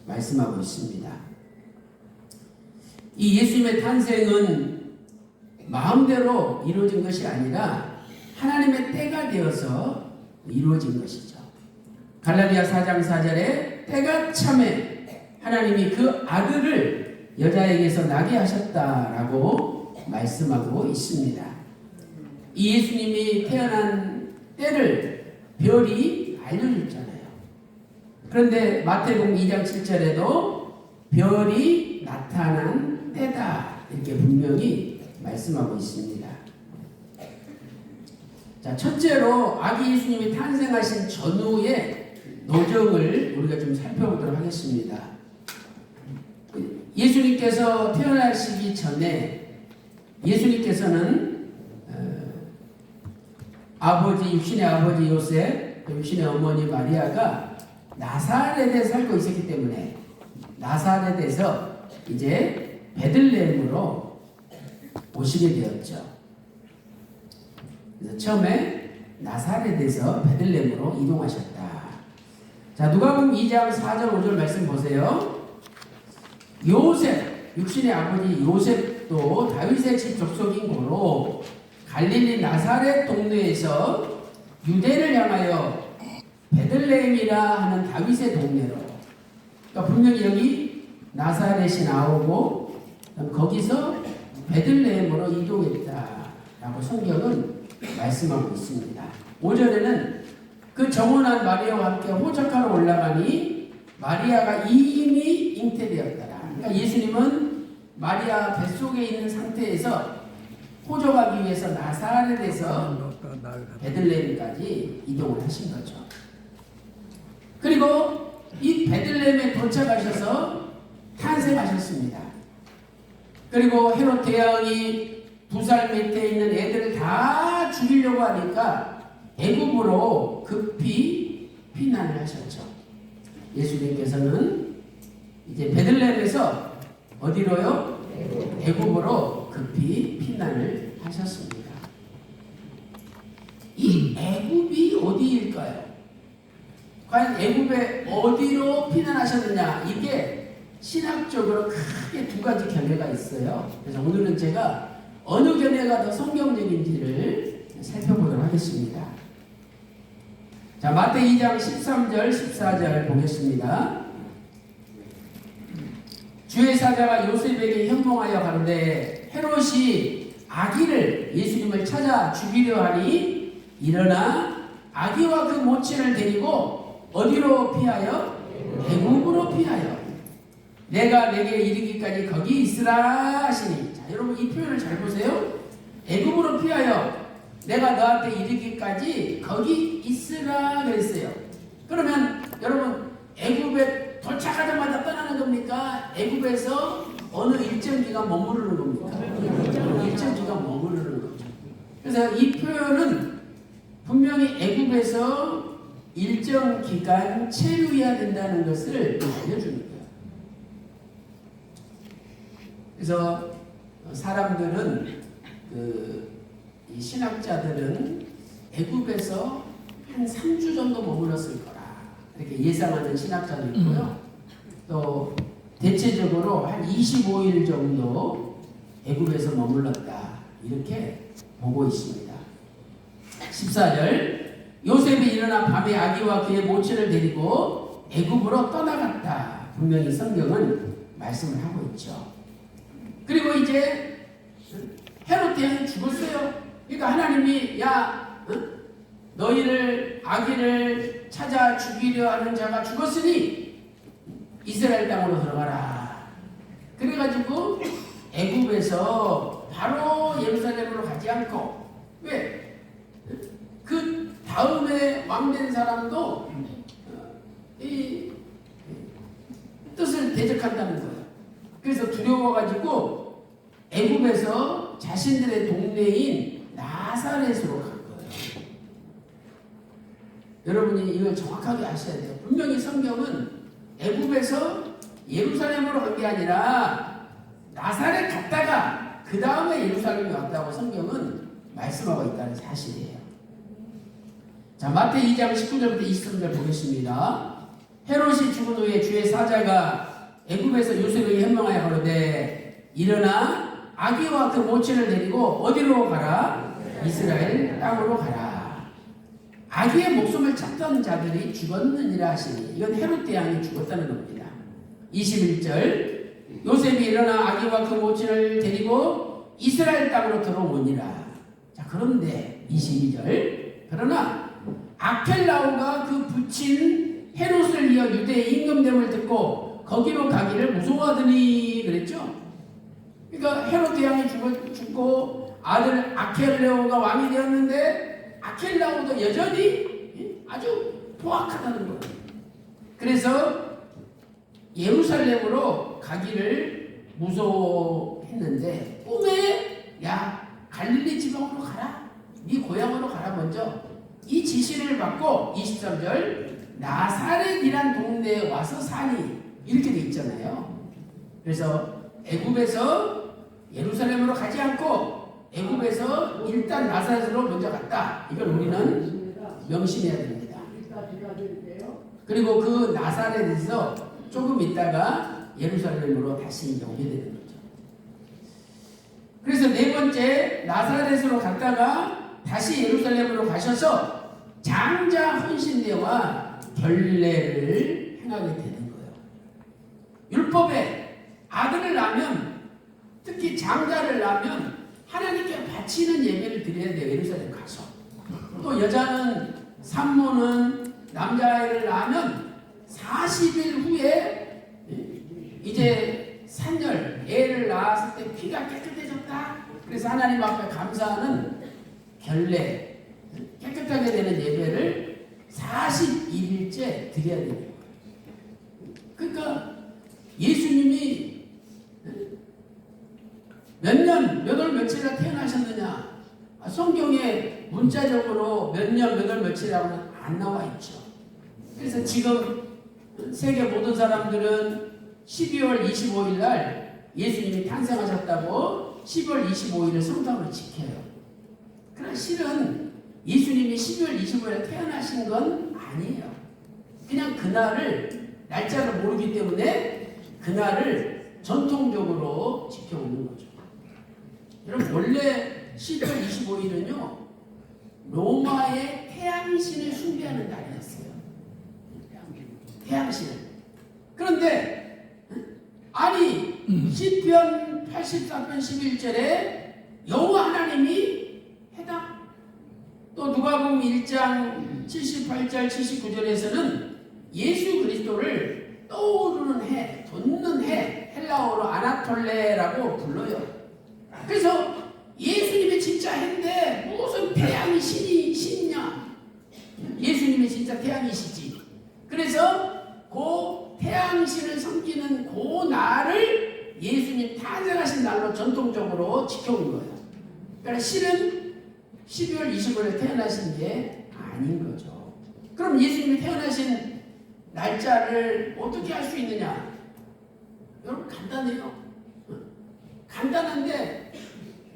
말씀하고 있습니다. 이 예수님의 탄생은 마음대로 이루어진 것이 아니라 하나님의 때가 되어서 이루어진 것이죠. 갈라디아 4장 4절에 때가 참에 하나님이 그 아들을 여자에게서 나게 하셨다라고 말씀하고 있습니다. 이 예수님이 태어난 때를 별이 알려줬잖아요. 그런데 마태복음 2장 7절에도 별이 나타난 때다 이렇게 분명히 말씀하고 있습니다. 자, 첫째로 아기 예수님이 탄생하신 전후의 노정을 우리가 좀 살펴보도록 하겠습니다. 예수님께서 태어나시기 전에 예수님께서는 육신의 아버지 요셉, 육신의 어머니 마리아가 나사렛에 살고 있었기 때문에 나사렛에서 이제 베들레헴으로 오시게 되었죠. 그래서 처음에 나사렛에서 베들레헴으로 이동하셨다. 자, 누가복음 2장 4절 5절 말씀 보세요. 요셉, 육신의 아버지 요셉도 다윗의 집 족속인 고로 갈릴리 나사렛 동네에서 유대를 향하여 베들레헴이라 하는 다윗의 동네로, 그러니까 분명히 여기 나사렛이 나오고 거기서 베들레헴으로 이동했다라고 성경은 말씀하고 있습니다. 5절에는 그 정혼한 마리아와 함께 호적하러 올라가니 마리아가 이미 잉태되었더라. 그러니까 예수님은 마리아 뱃속에 있는 상태에서 호적하기 위해서 나사렛에서 베들레헴까지 이동을 하신 거죠. 그리고 이 베들레헴에 도착하셔서 탄생하셨습니다. 그리고 헤롯 대왕이 2살 밑에 있는 애들을 다 죽이려고 하니까 애굽으로 급히 피난을 하셨죠. 예수님께서는 이제 베들레헴에서 어디로요? 애굽으로 급히 피난을 하셨습니다. 이 애굽이 어디일까요? 과연 애굽에 어디로 피난하셨느냐? 이게 신학적으로 크게 두 가지 견해가 있어요. 그래서 오늘은 제가 어느 견해가 더 성경적인지를 살펴보도록 하겠습니다. 자, 마태 2장 13절 14절 보겠습니다. 주의 사자가 요셉에게 현몽하여 가로되 헤롯이 아기를 예수님을 찾아 죽이려 하니 일어나 아기와 그 모친을 데리고 어디로 피하여? 애굽으로 피하여 내가 내게 이르기까지 거기 있으라 하시니. 자, 여러분 이 표현을 잘 보세요. 애굽으로 피하여 내가 너한테 이르기까지 거기 있으라 그랬어요. 그러면 여러분 애굽에 도착하자마자 떠나는 겁니까? 애굽에서 어느 일정 기간 머무르는 겁니까? 일정 기간 머무르는 거죠. 그래서 이 표현은 분명히 애굽에서 일정 기간 체류해야 된다는 것을 알려주는 거예요. 그래서 사람들은 이 신학자들은 애굽에서 한 3주 정도 머물렀을 거라 이렇게 예상하는 신학자도 있고요. 또 대체적으로 한 25일 정도 애굽에서 머물렀다 이렇게 보고 있습니다. 14절 요셉이 일어나 밤에 아기와 그의 모친을 데리고 애굽으로 떠나갔다. 분명히 성경은 말씀을 하고 있죠. 그리고 이제 헤롯 대왕이 죽었어요. 그러니까 하나님이 너희를 아기를 찾아 죽이려 하는 자가 죽었으니 이스라엘 땅으로 들어가라. 그래가지고 애굽에서 바로 예루살렘으로 가지 않고 왜? 그 다음에 왕된 사람도 이 뜻을 대적한다는 거예요. 그래서 두려워가지고 애굽에서 자신들의 동네인 나사렛으로 간 거예요. 여러분이 이걸 정확하게 아셔야 돼요. 분명히 성경은 애굽에서 예루살렘으로 간 게 아니라 나사렛 갔다가 그 다음에 예루살렘에 왔다고 성경은 말씀하고 있다는 사실이에요. 자, 마태 2장 19절부터 23절 보겠습니다. 헤롯이 죽은 후에 주의 사자가 애굽에서 요셉에게 현명하여 가로되 일어나 아기와 그 모친을 데리고 어디로 가라? 이스라엘 땅으로 가라. 아기의 목숨을 찾던 자들이 죽었느니라 하시니 이건 헤롯 대왕이 죽었다는 겁니다. 21절 요셉이 일어나 아기와 그 모친을 데리고 이스라엘 땅으로 들어오니라. 자, 그런데 22절 그러나 아켈라오가 그 부친 헤롯을 이어 유대의 임금됨을 듣고 거기로 가기를 무서워하더니 그랬죠. 그러니까 헤롯 대왕이 죽고 아들 아켈라오가 왕이 되었는데 아켈라오도 여전히 아주 포악하다는 거예요. 그래서 예루살렘으로 가기를 무서워했는데 꿈에 야 갈릴리 지방으로 가라. 네 고향으로 가라 먼저. 이 지시를 받고 23절 나사렛이란 동네에 와서 사니 이렇게 돼 있잖아요. 그래서 애굽에서 예루살렘으로 가지 않고 애굽에서 일단 나사렛으로 먼저 갔다. 이걸 우리는 명심해야 됩니다. 그리고 그 나사렛에서 조금 있다가 예루살렘으로 다시 오게 되는 거죠. 그래서 네 번째 나사렛으로 갔다가 다시 예루살렘으로 가셔서 장자 헌신례와 결례를 행하게 되는 거예요. 율법에 아들을 낳으면 특히 장자를 낳으면 하나님께 바치는 예배를 드려야 돼요. 예루살렘 가서. 또 여자는 산모는 남자아이를 낳으면 40일 후에 이제 산열 애를 낳았을 때 피가 깨끗해졌다. 그래서 하나님 앞에 감사하는 결례 깨끗하게 되는 예배를 41일째 드려야 돼요. 그러니까 예수님이 몇 년, 몇 월, 며칠에 태어나셨느냐? 성경에 문자적으로 몇 년, 몇 월, 며칠이라고는 안 나와 있죠. 그래서 지금 세계 모든 사람들은 12월 25일 날 예수님이 탄생하셨다고 12월 25일을 성당으로 지켜요. 그러나 실은 예수님이 12월 25일에 태어나신 건 아니에요. 그냥 그날을 날짜를 모르기 때문에 그날을 전통적으로 지켜오는 거죠. 여러분 원래 12월 25일은요 로마의 태양신을 숭배하는 날이었어요. 태양신을. 그런데 아니 시편 84편 11절에 여호와 하나님이 해다. 또 누가복음 1장 78절 79절에서는 예수 그리스도를 떠오르는 해, 돋는 해, 헬라어로 아나톨레라고 불러요. 그래서 예수님이 진짜 해인데 무슨 태양이 신이냐? 예수님이 진짜 태양이시지. 그래서 그 태양신을 섬기는 그 날을 예수님 탄생하신 날로 전통적으로 지켜온 거예요. 그러니까 실은 12월 25일에 태어나신 게 아닌 거죠. 그럼 예수님이 태어나신 날짜를 어떻게 할 수 있느냐? 여러분 간단해요. 간단한데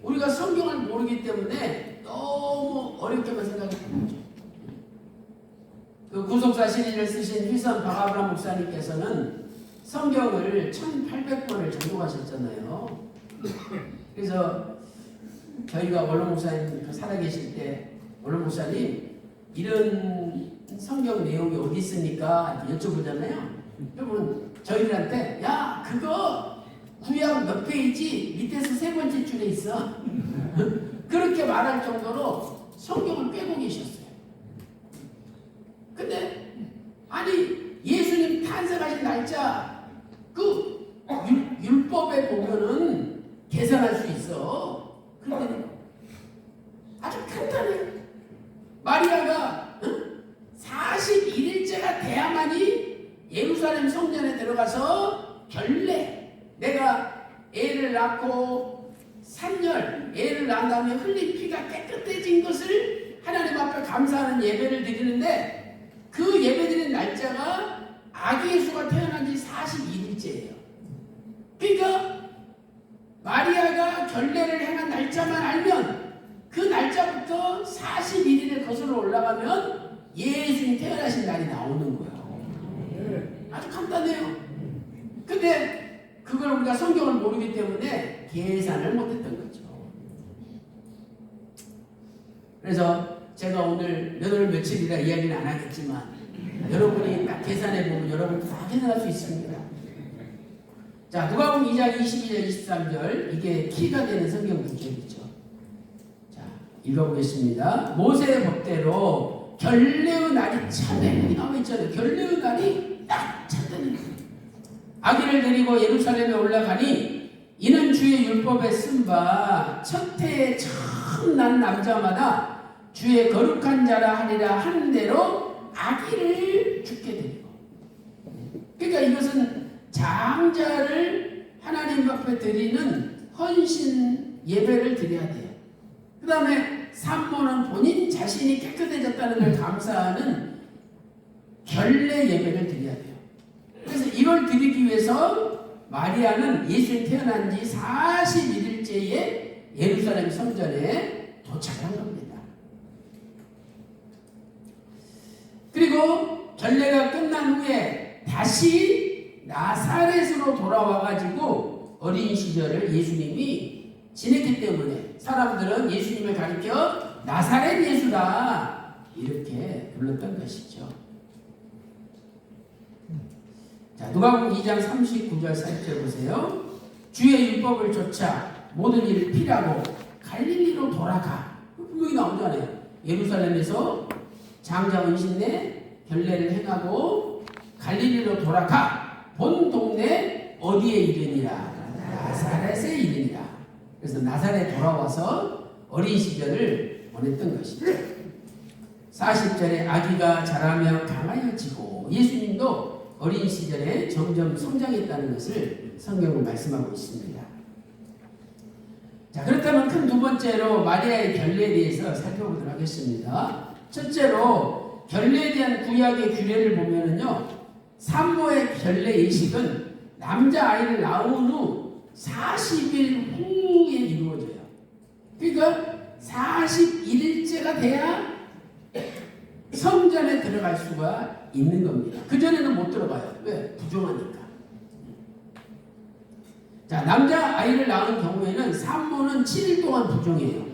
우리가 성경을 모르기 때문에 너무 어렵게만 생각하는 거죠. 그 구속사 시리즈를 쓰신 휘선 박아브람 목사님께서는 성경을 1800번을 전독하셨잖아요. 그래서 저희가 원로 목사님 살아계실 때 원로 목사님 이런 성경 내용이 어디 있습니까? 여쭤보잖아요. 여러분 저희들한테 야 그거 구약 몇 페이지 밑에서 세 번째 줄에 있어. 그렇게 말할 정도로 성경을 빼고 계셨어요. 근데 아니 예수님 탄생하신 날짜 그 율법에 보면은 계산할 수 있어. 그런데 아주 간단해. 마리아가 41일째가 돼야만이 예루살렘 성전에 들어가서 결례 내가 애를 낳고 산열 애를 낳은 다음에 흘린 피가 깨끗해진 것을 하나님 앞에 감사하는 예배를 드리는데 그 예배 드리는 날짜가 아기 예수가 태어난 지 42일째예요. 그러니까 마리아가 결례를 행한 날짜만 알면 그 날짜부터 41일에 거슬러 올라가면 예수님 태어나신 날이 나오는 거예요. 아주 간단해요. 근데 그걸 우리가 성경을 모르기 때문에 계산을 못했던 거죠. 그래서 제가 오늘 몇 월 며칠이라 이야기는 안 하겠지만 여러분이 딱 계산해 보면 여러분 다 계산할 수 있습니다. 자, 누가복음 2장 22절 23절 이게 키가 되는 성경 구절이죠. 자, 읽어보겠습니다. 모세의 법대로 결례의 날이 차면 여기 나와 있잖아요. 결례의 날이 딱 찼다는 거예요. 아기를 데리고 예루살렘에 올라가니 이는 주의 율법에 쓴 바 첫 해에 처음 난 남자마다 주의 거룩한 자라 하리라 하는 대로 아기를 죽게 드리고. 그러니까 이것은 장자를 하나님 앞에 드리는 헌신 예배를 드려야 돼요. 그 다음에 산모는 본인 자신이 깨끗해졌다는 걸 감사하는 결례 예배를 드려야 돼요. 그래서 이걸 드리기 위해서 마리아는 예수님 태어난 지 41일째에 예루살렘 성전에 도착한 겁니다. 그리고 결례가 끝난 후에 다시 나사렛으로 돌아와가지고 어린 시절을 예수님이 지냈기 때문에 사람들은 예수님을 가리켜 나사렛 예수다 이렇게 불렀던 것이죠. 자, 누가복음 2장 39절 40절 보세요. 주의 율법을 좇아 모든 일을 피라고 갈릴리로 돌아가. 분명히 나오잖아요. 예루살렘에서 장자 은신내 결례를 행하고 갈릴리로 돌아가 본 동네 어디에 이르니라? 나사렛에 이르니라. 그래서 나사렛에 돌아와서 어린 시절을 보냈던 것이죠. 40절에 아기가 자라며 강하여지고 예수님도 어린 시절에 점점 성장했다는 것을 성경은 말씀하고 있습니다. 자, 그렇다면 큰 두 번째로 마리아의 결례에 대해서 살펴보도록 하겠습니다. 첫째로 결례에 대한 구약의 규례를 보면은요, 산모의 결례 예식은 남자 아이를 낳은 후 40일 후에 이루어져요. 그러니까 41일째가 돼야 성전에 들어갈 수가 있는 겁니다. 그전에는 못 들어가요. 왜? 부정하니까. 자, 남자 아이를 낳은 경우에는 산모는 7일 동안 부정해요.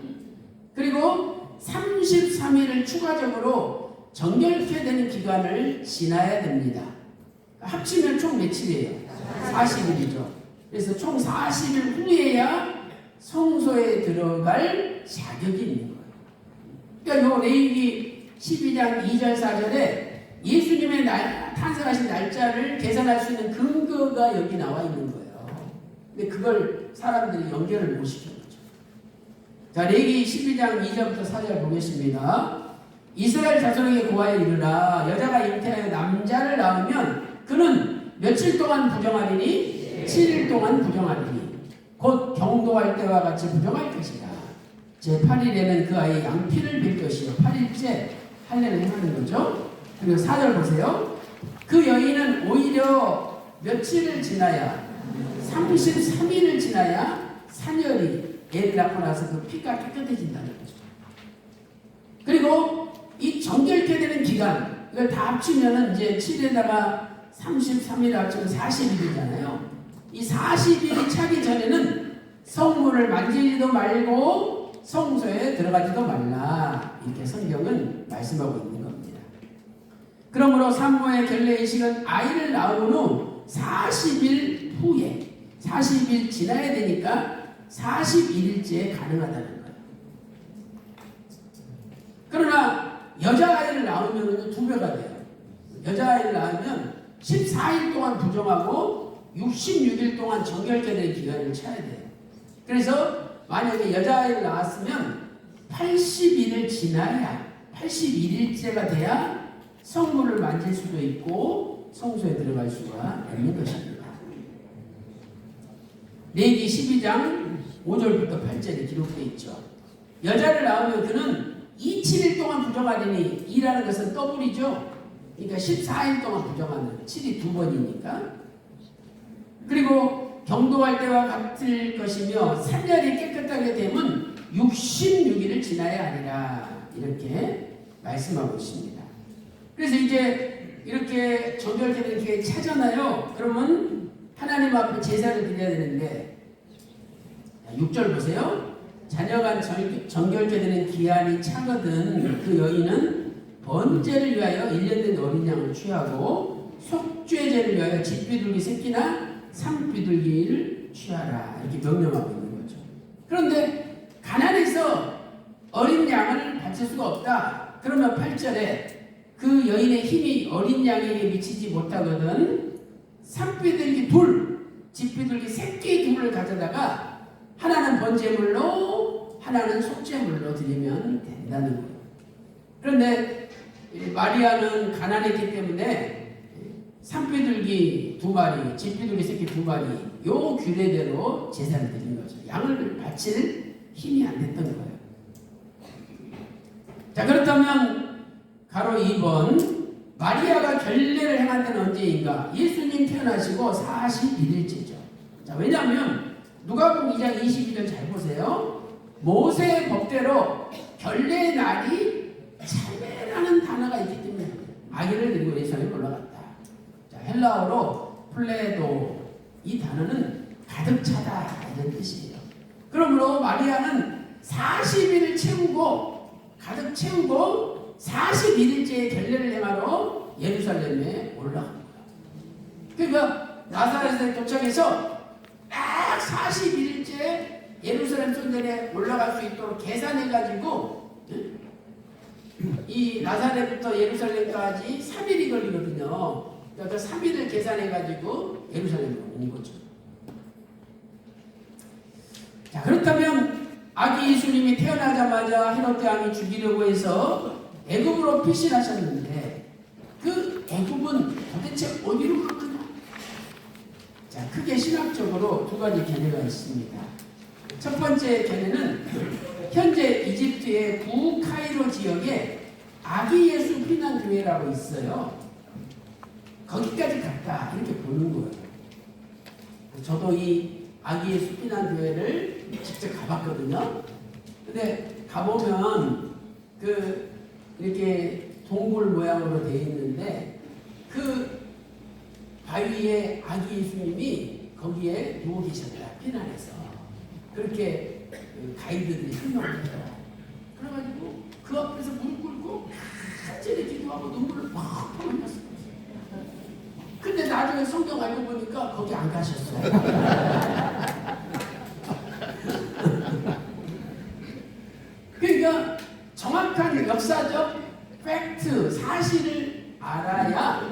그리고 33일을 추가적으로 정결케 되는 기간을 지나야 됩니다. 합치면 총 며칠이에요? 40일이죠. 그래서 총 40일 후에야 성소에 들어갈 자격이 있는 거예요. 그러니까 요 레위기 12장 2절 4절에 예수님의 탄생하신 날짜를 계산할 수 있는 근거가 여기 나와 있는 거예요. 근데 그걸 사람들이 연결을 못 시키는 거죠. 자, 레위기 12장 2절부터 4절 보겠습니다. 이스라엘 자손에게 고하여 이르라. 여자가 잉태하여 남자를 낳으면 그는 며칠 동안 부정하리니 7일 동안 부정하리니 곧 경도할 때와 같이 부정할 것이다. 제8일에는 그 아이 양피를 빌 것이요 8일째 할례를 행하는 거죠. 그리고 4절 보세요. 그 여인은 오히려 며칠을 지나야 33일을 지나야 산열이 애를 낳고 나서 그 피가 깨끗해진다는 거죠. 그리고 이 정결케 되는 기간 이걸 다 합치면은 이제 7에다가 33일 합치면 40일이잖아요. 이 40일이 차기 전에는 성물을 만지지도 말고 성소에 들어가지도 말라. 이렇게 성경은 말씀하고 있는 겁니다. 그러므로 산모의 결례의식은 아이를 낳은 후 40일 후에 40일 지나야 되니까 41일째에 가능하다는 거예요. 그러나 여자아이를 낳으면 2배가 돼요. 여자아이를 낳으면 14일 동안 부정하고 66일 동안 정결케 된 기간을 쳐야 돼요. 그래서 만약에 여자아이를 낳았으면 80일을 지나야 81일째가 돼야 성물을 만질 수도 있고 성소에 들어갈 수가 있는 것입니다. 레위기 12장 5절부터 8절에 기록되어 있죠. 여자를 낳으면 그는 7일 동안 부정하리니 이라는 것은 더블이죠. 그러니까 14일 동안 부정하는 7이 2번이니까. 그리고 경도할 때와 같을 것이며 산열이 깨끗하게 되면 66일을 지나야 하리라. 이렇게 말씀하고 있습니다. 그래서 이제 이렇게 정결되는 기회 차잖아요. 그러면 하나님 앞에 제사를 드려야 되는데 6절 보세요. 자녀가 정결케 되는 기한이 차거든 그 여인은 번제를 위하여 1년 된 어린 양을 취하고 속죄제를 위하여 집비둘기 새끼나 산비둘기를 취하라 이렇게 명령하고 있는 거죠. 그런데 가난해서 어린 양을 바칠 수가 없다. 그러면 8절에 그 여인의 힘이 어린 양에게 미치지 못하거든 산비둘기 둘, 집비둘기 새끼 둘을 가져다가 하나는 번제물로 하나는 속죄물로 드리면 된다는 거예요. 그런데 마리아는 가난했기 때문에 산비둘기 2마리, 집비둘기 새끼 2마리 요 규례대로 제사를 드린 거죠. 양을 바칠 힘이 안 됐던 거예요. 자, 그렇다면 가로 2번 마리아가 결례를 행한 때는 언제인가? 예수님 태어나시고 41일째죠. 자, 왜냐하면 누가복음 2장 22절 잘 보세요. 모세의 법대로 결례의 날이 참회라는 단어가 있기 때문에 아기를 데리고 예루살렘에 올라갔다. 자, 헬라어로 플레도 이 단어는 가득 차다 이런 뜻이에요. 그러므로 마리아는 40일을 채우고 가득 채우고 41일째의 결례를 행하러 예루살렘에 올라간 거야. 그러니까 나사렛에 도착해서 딱 41일째 예루살렘 성전에 올라갈 수 있도록 계산해가지고 이 나사렛부터 예루살렘까지 3일이 걸리거든요. 그러니까 3일을 계산해가지고 예루살렘에 온 거죠. 자, 그렇다면 아기 예수님이 태어나자마자 헤롯 왕이 죽이려고 해서 애굽으로 피신하셨는데 그 애굽은 도대체 어디로 갔느냐? 자, 크게 신학적으로 두 가지 견해가 있습니다. 첫 번째 견해는 현재 이집트의 구카이로 지역에 아기 예수 피난교회라고 있어요. 거기까지 갔다 이렇게 보는 거예요. 저도 이 아기 예수 피난교회를 직접 가봤거든요. 근데 가보면 이렇게 동굴 모양으로 되어 있는데 그 바위에 아기 예수님이 거기에 누워 계셨다. 피난해서. 그렇게 가이드들이 설명을 하더라고요. 그래가지고 그 앞에서 무릎 꿇고 간절히 기도하고 눈물을 막 흘렸어요. 근데 나중에 성경 알고 보니까 거기 안 가셨어요. 그러니까 정확한 역사적 팩트, 사실을 알아야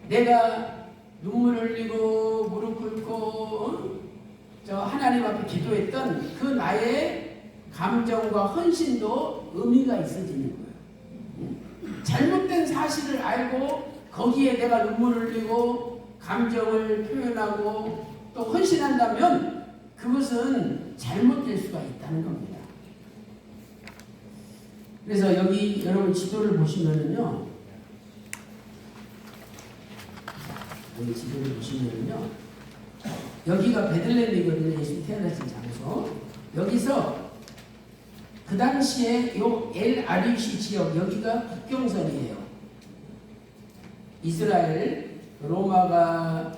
내가 눈물 흘리고 무릎 꿇고 저 하나님 앞에 기도했던 그 나의 감정과 헌신도 의미가 있어지는 거예요. 잘못된 사실을 알고 거기에 내가 눈물 흘리고 감정을 표현하고 또 헌신한다면 그것은 잘못될 수가 있다는 겁니다. 그래서 여기 여러분 지도를 보시면은요, 여기 지도를 보시면은요, 여기가 베들레헴이거든요. 예수님 태어나신 장소. 여기서 그 당시에 요 엘 아리시 지역 여기가 국경선이에요. 이스라엘 로마가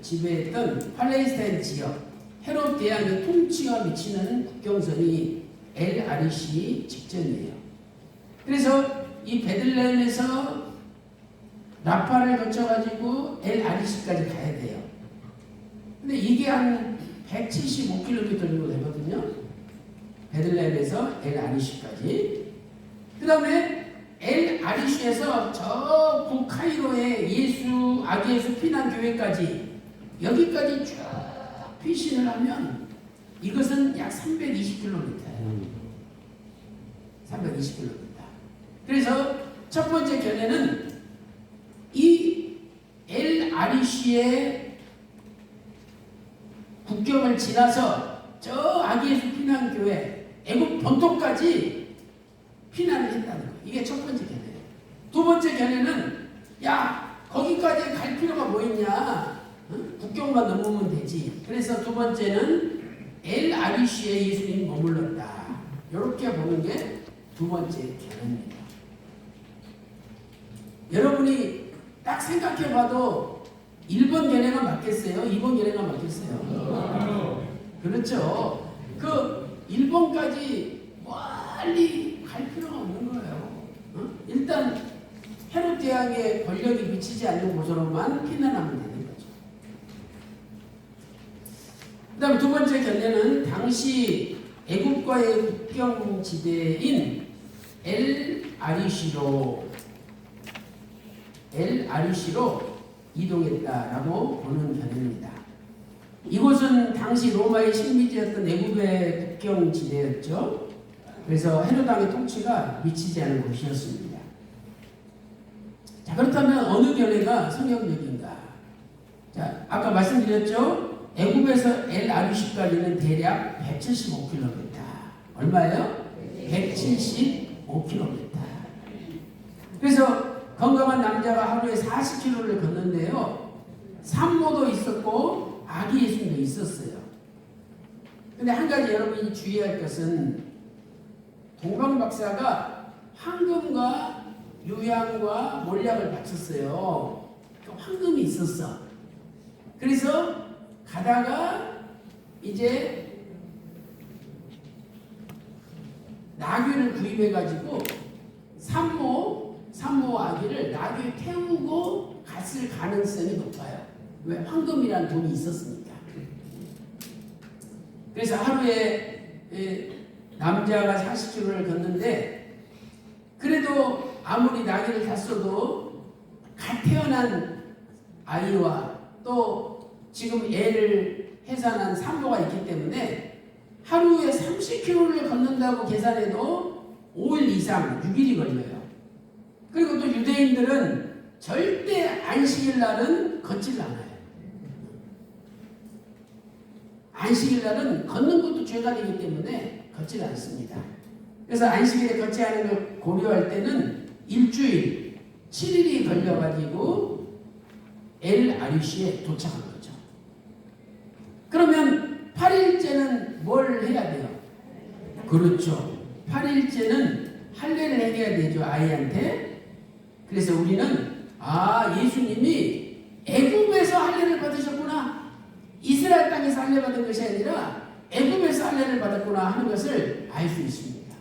지배했던 팔레스타인 지역 헤롯 대왕의 통치가 미치는 국경선이 엘 아리시 직전이에요. 그래서 이 베들레헴에서 라파를 거쳐가지고 엘 아리시까지 가야 돼요. 근데 이게 한 175km 정도 되거든요. 베들레헴에서 엘 아리시까지. 그 다음에 엘 아리시에서 저 북카이로의 아기 예수 피난교회까지 여기까지 쭉 피신을 하면 이것은 약 320km예요. 320km. 그래서 첫 번째 견해는 이 엘 아리시의 국경을 지나서 저 아기 예수 피난교회 애국 본토까지 피난을 했다는 거예요. 이게 첫 번째 견해예요. 두 번째 견해는 야 거기까지 갈 필요가 뭐 있냐, 국경만 넘으면 되지. 그래서 두 번째는 엘 아리시에 예수님이 머물렀다. 이렇게 보는 게 두 번째 견해입니다. 여러분이 딱 생각해봐도 1번 견해가 맞겠어요? 2번 견해가 맞겠어요? 그렇죠. 그 1번까지 멀리 갈 필요가 없는 거예요. 일단 헤롯 대왕의 권력이 미치지 않는 곳으로만 피난하면 되는 거죠. 그 다음 두 번째 견해는 당시 애국과의 국경 지대인 엘 아리시로 이동했다라고 보는 견해입니다. 이곳은 당시 로마의 식민지였던 애국의 국경 지대였죠. 그래서 헤롯 왕의 통치가 미치지 않은 곳이었습니다. 자, 그렇다면 어느 견해가 성경적인가? 자, 아까 말씀드렸죠. 애국에서 엘 아리시까지는 대략 175km. 얼마예요? 175km. 그래서 건강한 남자가 하루에 40km를 걷는데요. 산모도 있었고 아기 예수님도 있었어요. 근데 한 가지 여러분이 주의할 것은 동방 박사가 황금과 유향과 몰약을 바쳤어요. 황금이 있었어. 그래서 가다가 이제 나귀를 구입해가지고 산모 아기를 나귀에 태우고 갔을 가능성이 높아요. 왜? 황금이라는 돈이 있었으니까. 그래서 하루에 남자가 40km를 걷는데 그래도 아무리 나귀를 탔어도 갓 태어난 아이와 또 지금 애를 해산한 산모가 있기 때문에 하루에 30km를 걷는다고 계산해도 5일 이상 6일이 걸려요. 그리고 또 유대인들은 절대 안식일 날은 걷질 않아요. 안식일 날은 걷는 것도 죄가 되기 때문에 걷질 않습니다. 그래서 안식일에 걷지 않은 걸 고려할 때는 일주일 7일이 걸려가지고 엘 아리시에 도착한 거죠. 그러면 8일째는 뭘 해야 돼요? 그렇죠. 8일째는 할례를 해야 되죠. 아이한테. 그래서 우리는 예수님이 애굽에서 할례를 받으셨구나. 이스라엘 땅에서 할례 받은 것이 아니라 애굽에서 할례를 받았구나 하는 것을 알 수 있습니다.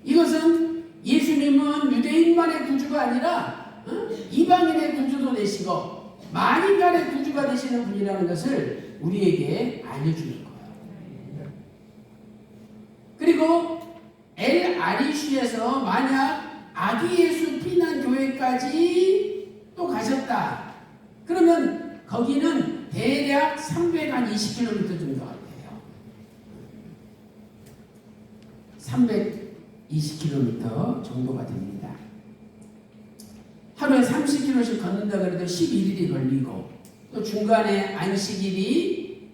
이것은 예수님은 유대인만의 구주가 아니라 이방인의 구주도 되시고 만인간의 구주가 되시는 분이라는 것을 우리에게 알려주는 거예요. 그리고 엘 아리시에서 만약 아기 예수 피난 교회까지 또 가셨다. 그러면 거기는 대략 320km 정도 돼요. 320km 정도가 됩니다. 하루에 30km씩 걷는다 그래도 11일이 걸리고 또 중간에 안식일이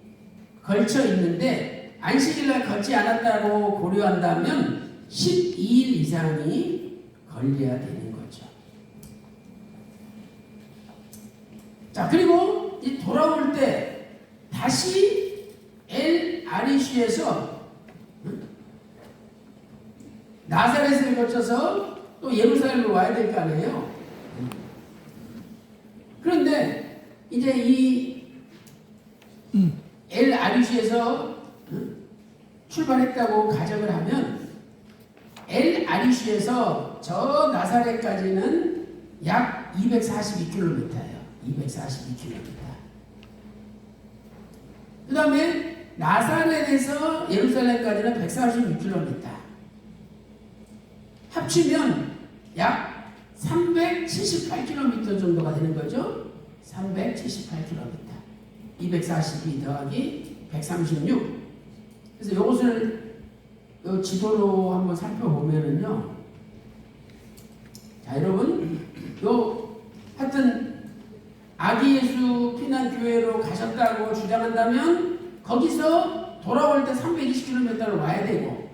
걸쳐 있는데 안식일날 걷지 않았다고 고려한다면 12일 이상이 걸려야 되는 거죠. 자, 그리고 이 돌아올 때 다시 엘 아리시에서 나사렛을 거쳐서 또 예루살렘으로 와야 될 거 아니에요. 그런데 이제 이 엘 아리시에서 출발했다고 가정을 하면 엘 아리시에서 저 나사렛까지는 약 242km예요. 242km. 그 다음에 나사렛에서 예루살렘까지는 146km. 합치면 약 378km 정도가 되는 거죠. 378km. 242 더하기 136. 그래서 이것을 지도로 한번 살펴보면은요. 자, 여러분, 하여튼 아기 예수 피난 교회로 가셨다고 주장한다면 거기서 돌아올 때 320km를 와야 되고,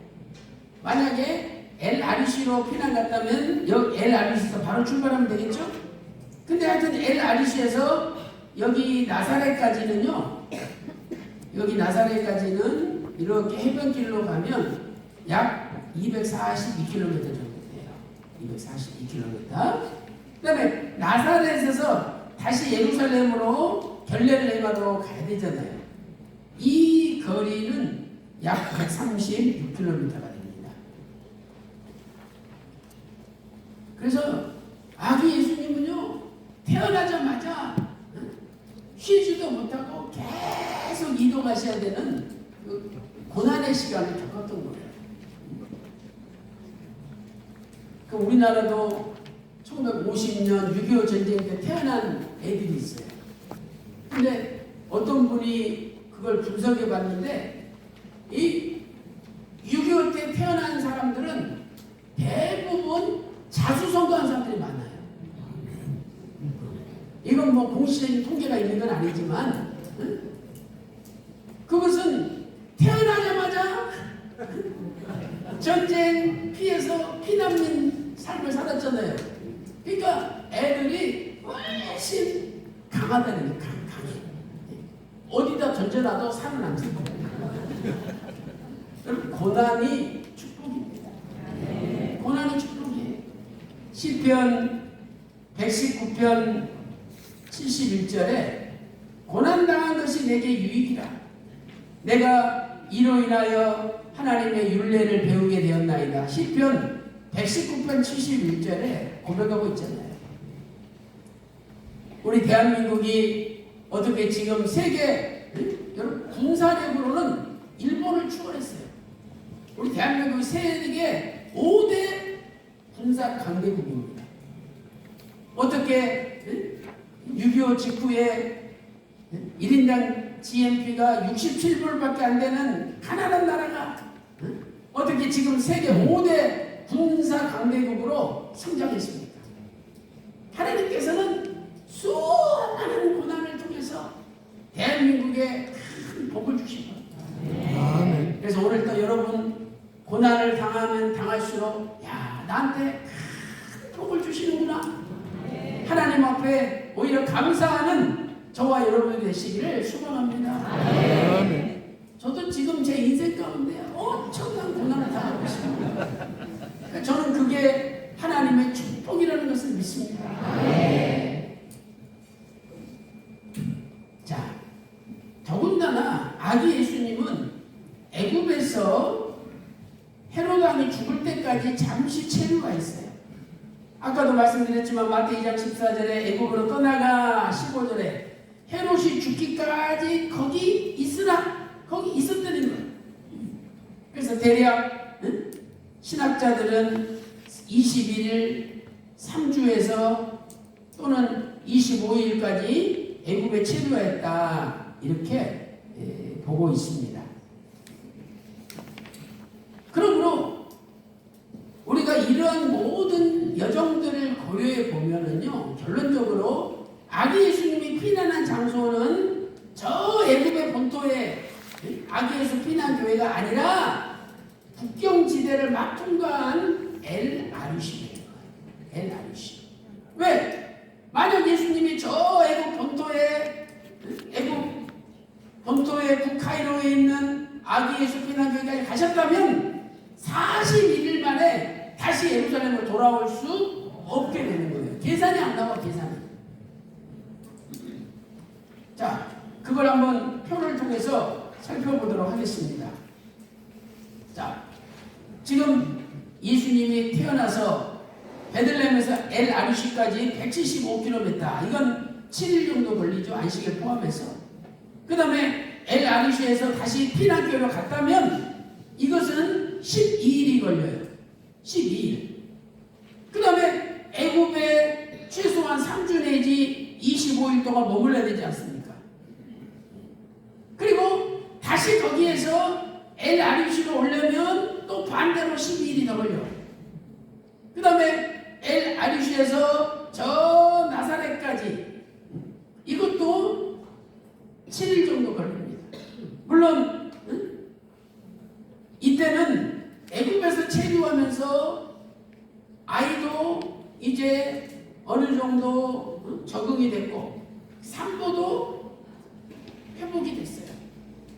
만약에 엘 아리시로 피난 갔다면 엘 아리시에서 바로 출발하면 되겠죠? 근데 하여튼 엘 아리시에서 여기 나사렛까지는요, 여기 나사렛까지는 이렇게 해변길로 가면 약 242km 정도 돼요. 242km. 그다음에 나사렛에서 다시 예루살렘으로 결례를 가야 되잖아요. 이 거리는 약 136km가 됩니다. 그래서 아기 예수님은요, 태어나자마자 쉬지도 못하고 계속 이동하셔야 되는 그 고난의 시간을 겪었던 거예요. 그 우리나라도 1950년 6.25 전쟁 때 태어난 애들이 있어요. 근데 어떤 분이 그걸 분석해 봤는데, 이 6.25 때 태어난 사람들은 대부분 자수성가한 사람들이 많아요. 이건 뭐 공식적인 통계가 있는 건 아니지만, 그것은 태어나자마자 전쟁 피해서 피난민 삶을 살았잖아요. 그러니까 애들이 훨씬 강하다는 거예요. 강해. 어디다 던져놔도 살아남는 거예요. 고난이 축복입니다. 고난이 축복이에요. 시편 119편 71절에 고난당한 것이 내게 유익이라. 내가 이로 인하여 하나님의 율례를 배우게 되었나이다. 시편 119편 71절에 고백하고 있잖아요. 우리 대한민국이 어떻게 지금 세계, 여러분, 군사력으로는 일본을 추월했어요. 우리 대한민국이 세계 5대 군사 강대국입니다. 어떻게 6.25 직후에 1인당 GNP가 67불밖에 안 되는 가난한 나라가 어떻게 지금 세계 5대 군사 강대국으로 성장했습니까? 하나님께서는 수많은 고난을 통해서 대한민국에 큰 복을 주신 겁니다. 그래서 오늘 또 여러분 고난을 당하면 당할수록 야, 나한테 큰 복을 주시는구나. 하나님 앞에 오히려 감사하는 저와 여러분이 되시기를 축원합니다. 저도 지금 제 인생 가운데 엄청난 고난을 당하고 있습니다. 저는 그게 하나님의 축복이라는 것을 믿습니다. 자, 더군다나 아기 예수님은 애굽에서 헤롯 왕이 죽을 때까지 잠시 체류가 있어요. 아까도 말씀드렸지만 마태 2장 14절에 애굽으로 떠나가 15절에 헤롯이 죽기까지 거기 있으라, 거기 있었다는 거예요. 그래서 대략 신학자들은 21일 3주에서 또는 25일까지 애굽에 체류했다, 이렇게 보고 있습니다. 그러므로 우리가 이러한 모든 여정들을 고려해 보면은요, 결론적으로 아기 예수님이 피난한 장소는 저 애굽의 본토의 아기 예수 피난 교회가 아니라 국경지대를 막 통과한 엘 아루시예요. 엘 아루시. 왜? 만약 예수님이 저 애굽 본토의 북카이로에 있는 아기 예수 피난 교회까지 가셨다면 41일 만에 다시 예루살렘으로 돌아올 수 없게 되는 거예요. 계산이 안 나와, 계산이. 자, 그걸 한번 표를 통해서 살펴보도록 하겠습니다. 자, 지금 예수님이 태어나서 베들레헴에서 엘 아루시까지 175km, 이건 7일 정도 걸리죠, 안식을 포함해서. 그 다음에 엘 아루시에서 다시 피난교회로 갔다면 이것은 12일이 걸려요. 12일. 그 다음에 애굽에 최소한 3주 내지 25일 동안 머물러야 되지 않습니까? 그리고 다시 거기에서 엘 아루시로 오려면 또 반대로 12일이 더 걸려. 그 다음에 엘 아루시에서 저 나사렛까지, 이것도 7일 정도 걸립니다. 물론 이때는 애굽에서 체류하면서 아이도 이제 어느 정도 적응이 됐고 산모도 회복이 됐어요.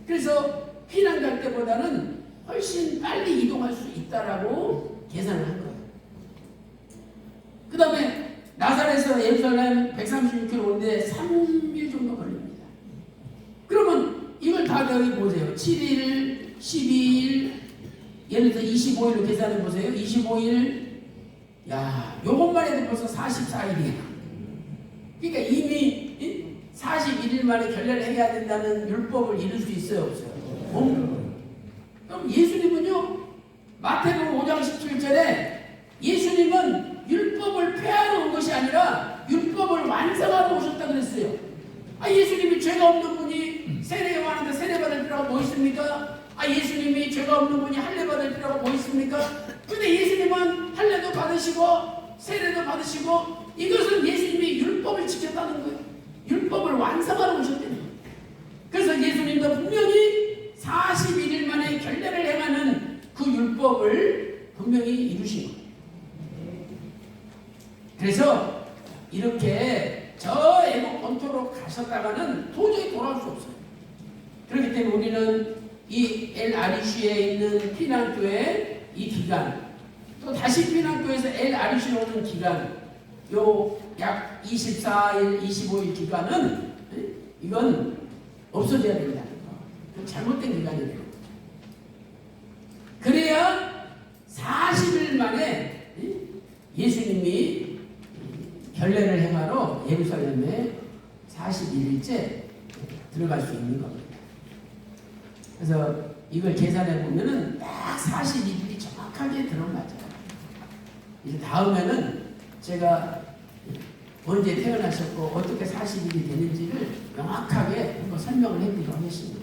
그래서 피난 갈 때보다는 훨씬 빨리 이동할 수 있다라고 계산을 한 거예요. 그 다음에 나사렛 가운데 여기 보세요. 7일, 12일, 예를 들어 25일로 계산해 보세요. 25일, 야, 요것만 해도 벌써 44일이야. 그러니까 이미 41일 만에 결례를 해야 된다는 율법을 이룰 수 있어요, 없어요? 그럼 예수님은요, 마태복음 5장 17절에 예수님은 율법을 폐하러 온 것이 아니라 율법을 완성하러 오셨다 그랬어요. 예수님이 죄가 없는 분이 세례 요한한테 세례 받을 필요가 뭐 있습니까? 예수님이 죄가 없는 분이 할례 받을 필요가 뭐 있습니까? 근데 예수님은 할례도 받으시고 세례도 받으시고 이것은 예수님이 율법을 지켰다는 거예요. 율법을 완성하러 오셨다는 거예요. 그래서 예수님도 분명히 41일 만에 결례를 행하는 그 율법을 분명히 이루신 거예요. 그래서 이렇게 저 애국 본토로 가셨다가는 도저히 돌아올 수 없어요. 그렇기 때문에 우리는 이 엘 아리슈에 있는 피난교회 이 기간, 또 다시 피난교에서 엘 아리슈로 오는 기간, 요 약 24일, 25일 기간은 이건 없어져야 된다는 거. 잘못된 기간이에요. 그래야 40일 만에 예수님이 결례를 행하러 예루살렘에 41일째 들어갈 수 있는 겁니다. 그래서 이걸 계산해 보면은 딱 41일이 정확하게 들어맞아요. 이제 다음에는 제가 언제 태어나셨고 어떻게 40일이 되는지를 명확하게 한번 설명을 해드리도록 하겠습니다.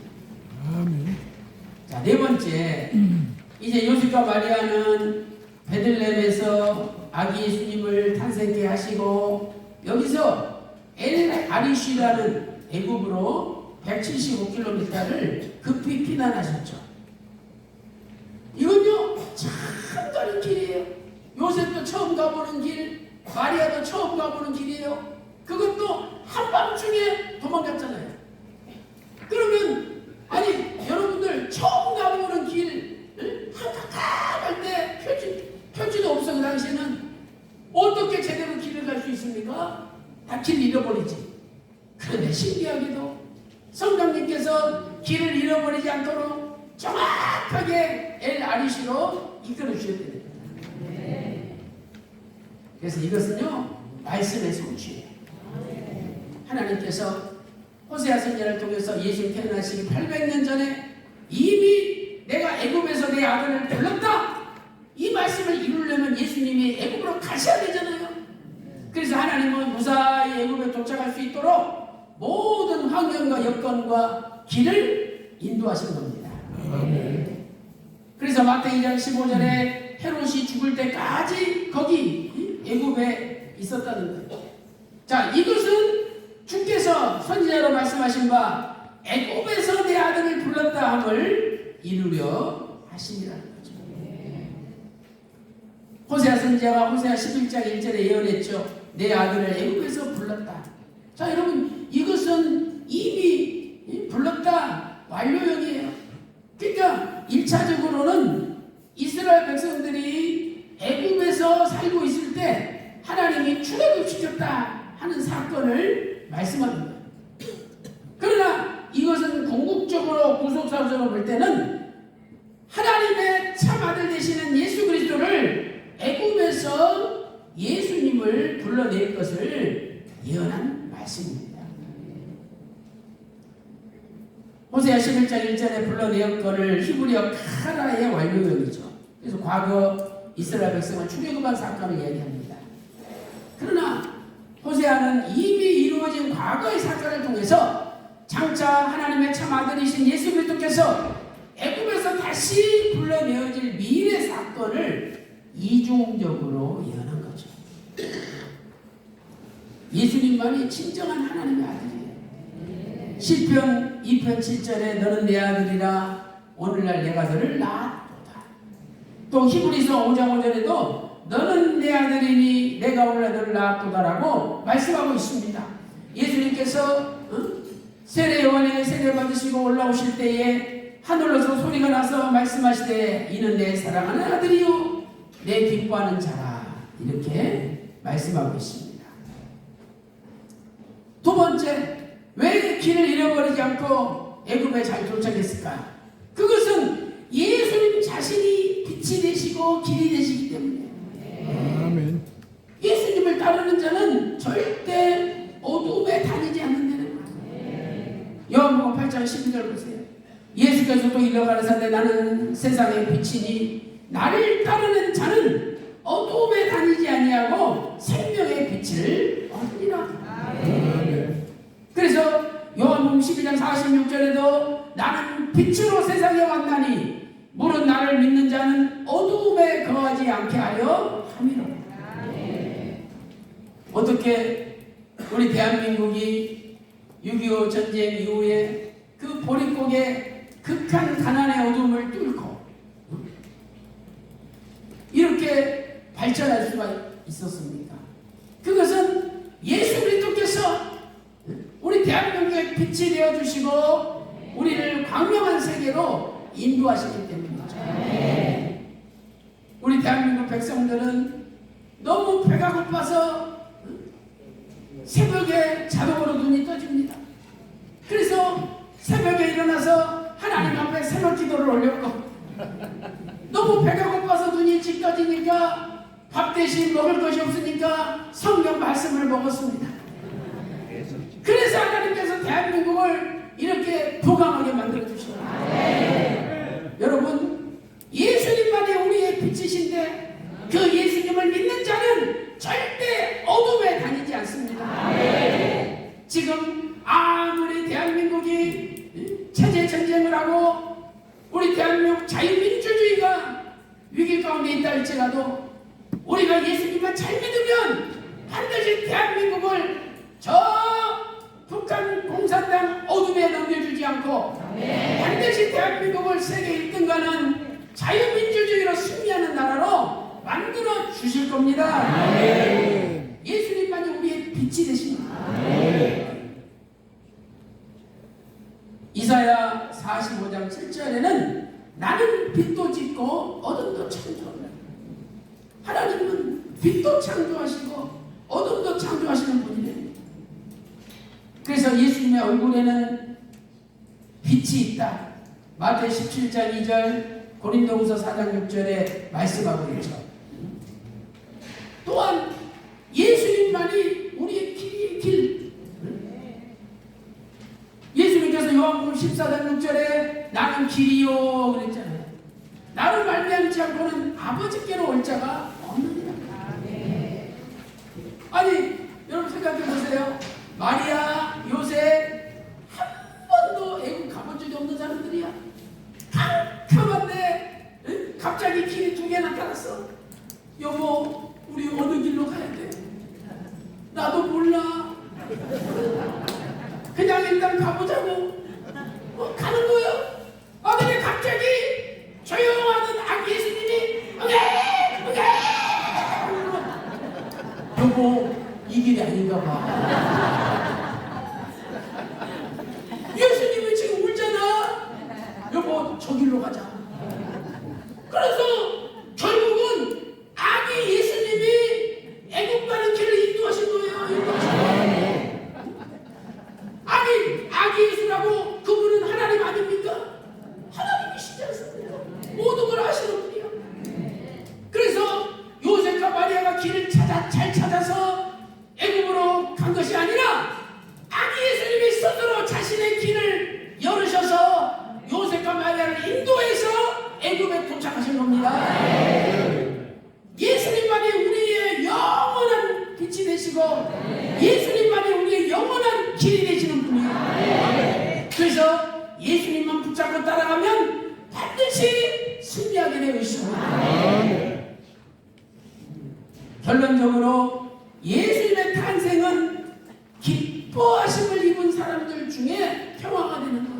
자, 네 번째, 이제 요셉과 마리아는 베들레헴에서 아기 예수님을 탄생케 하시고 여기서 엘 아리슈라는 애굽으로 175km를 급히 피난하셨죠. 이건요 참 다른 길이에요. 요셉도 처음 가보는 길, 마리아도 처음 가보는 길이에요. 그것도 한밤중에 도망갔잖아요. 그러면 여러분들 처음 가보는 길 한가갈 때 표지도 없어. 그 당시에는 어떻게 제대로 길을 갈 수 있습니까? 다 길 잃어버리지. 그런데 신기하게도 성령님께서 길을 잃어버리지 않도록 정확하게 엘 아리슈로 이끌어 주셨대요. 그래서 이것은요 말씀의 성취예요. 하나님께서 호세아 선지자를 통해서 예수님 태어나시기 800년 전에 이미 내가 애굽에서 내 아들을 불렀다, 이 말씀을 이루려면 예수님이 애굽으로 가셔야 되잖아요. 그래서 하나님은 무사히 애굽에 도착할 수 있도록 모든 환경과 여건과 길을 인도하신 겁니다. 그래서 마태 2장 15절에 헤롯이 죽을 때까지 거기 애굽에 있었다는 거예요. 자, 이것은 주께서 선지자로 말씀하신 바 애굽에서 내 아들을 불렀다 함을 이루려 하심이라는 거죠. 호세아 선지자가 호세아 11장 1절에 예언했죠. 내 아들을 애굽에서 불렀다. 자, 여러분, 이것은 이미 불렀다 완료형이에요. 그러니까 1차적으로는 이스라엘 백성들이 애굽에서 살고 있을 때 하나님이 출애굽시켰다 하는 사건을 말씀하는 거예요. 그러나 이것은 궁극적으로 구속사적으로 볼 때는 하나님의 참 아들 되시는 예수 그리스도를 애굽에서 예수님을 불러낼 것을 예언한 말씀입니다. 호세아 11장 1절에 불러내었거를 히브리어 카라의 완료형이죠. 그래서 과거 이스라엘 백성은 출애굽한 사건을 얘기합니다. 그러나 호세아는 이미 이루어진 과거의 사건을 통해서 장차 하나님의 참 아들이신 예수 그리스도께서 애굽에서 다시 불러내어질 미래 사건을 이중적으로 예언한 거죠. 예수님만이 진정한 하나님의 아들이에요. 시편 2편 7절에 너는 내 아들이라 오늘날 내가 너를 낳았도다. 또 히브리서 5장 5절에도 너는 내 아들이니 내가 오늘날 너를 낳았도다라고 말씀하고 있습니다. 예수님께서 세례 요한의 세례 받으시고 올라오실 때에 하늘로서 소리가 나서 말씀하시되 이는 내 사랑하는 아들이요 내 기뻐하는 자라, 이렇게 말씀하고 있습니다. 두 번째, 왜 길을 잃어버리지 않고 애굽에 잘 도착했을까? 그것은 예수님 자신이 빛이 되시고 길이 되시기 때문에. 아멘. 예수님을 따르는 자는 절대 어둠에 다니지 않는다는 거예요. 요한복음 8장 12절 보세요. 예수께서 또 이르러 가라사대 나는 세상의 빛이니 나를 따르는 자는 어둠에 다니지 아니하고 생명의 빛을 얻으리라. 그래서 요한복음 12장 46절에도 나는 빛으로 세상에 왔나니 물은 나를 믿는 자는 어둠에 거하지 않게 하려 함이라. 어떻게 우리 대한민국이 6.25 전쟁 이후에 그 보릿고개 극한 가난의 어둠을 뚫고 이렇게 발전할 수가 있었습니까? 그것은 예수 그리스도께서 우리 대한민국의 빛이 되어주시고 우리를 광명한 세계로 인도하시기 때문이죠. 우리 대한민국 백성들은 너무 배가 고파서 새벽에 자동으로 눈이 떠집니다. 그래서 새벽에 일어나서 하나님 앞에 새벽 기도를 올렸고 너무 배가 고파서 눈이 일찍 떠지니까 밥 대신 먹을 것이 없으니까 성경 말씀을 먹었습니다. 그래서 하나님께서 대한민국을 이렇게 부강하게 만들어주시더라고요. 여러분, 예수님만이 우리의 빛이신데 그 예수님을 믿는 자는 절대 어둠에 다니지 않습니다. 지금 아무리 대한민국이 체제 전쟁을 하고 우리 대한민국 자유민주주의가 위기 가운데 있다 할지라도 우리가 예수님만 잘 믿으면 반드시 대한민국을 저 북한 공산당 어둠에 넘겨주지 않고 반드시 대한민국을 세계 1등가는 자유민주주의로 승리하는 나라로 만들어 주실 겁니다. 예수님만이 우리의 빛이 되십니다. 이사야 45장 7절에는 나는 빛도 짓고 어둠도 창조한다. 하나님은 빛도 창조하시고 어둠도 창조하시는 분이래요. 그래서 예수님의 얼굴에는 빛이 있다. 마태오 17장 2절, 고린도후서 4장 6절에 말씀하고 있죠. 또한 예수님만이 우리의 길이의 길. 예수님께서 요한복음 14장 6절에 나는 길이요 그랬잖아요. 나를 말미암지 않고는 아버지께로 올 자가 없느니라. 아니 여러분 생각해 보세요. 마리아, 요셉 한 번도 애국 가본 적이 없는 사람들이야. 캄캄한데 갑자기 길이 두 개 나타났어. 여보, 우리 어느 길로 가야 돼? 나도 몰라. 그냥 일단 가보자고. 가는 거예요. 근데 갑자기 조용하던 아기 예수님이 여보, 이 길이 아닌가 봐. 예수님은 지금 울잖아. 여보, 저 길로 가자. 그래서 결국은 아기 예수님이 애국 가는 길을 인도하신 거예요. 아기 예수라고 그분은 하나님 아닙니까? 하나님이시지 않습니까? 모든 걸 아시는 분이야. 그래서 요셉과 마리아가 길을 잘 찾아서 애굽으로 간 것이 아니라 아기 예수님이 스스로 자신의 길을 열으셔서 요셉과 마리아를 인도해서 애굽에 도착하신 겁니다. 예수님만이 우리의 영원한 빛이 되시고 예수님만이 우리의 영원한 길이 되시는 분이에요. 그래서 예수님만 붙잡고 따라가면 반드시 승리하게 되어 있습니다. 결론적으로 예수님의 탄생은 기뻐하심을 입은 사람들 중에 평화가 되는 거예요.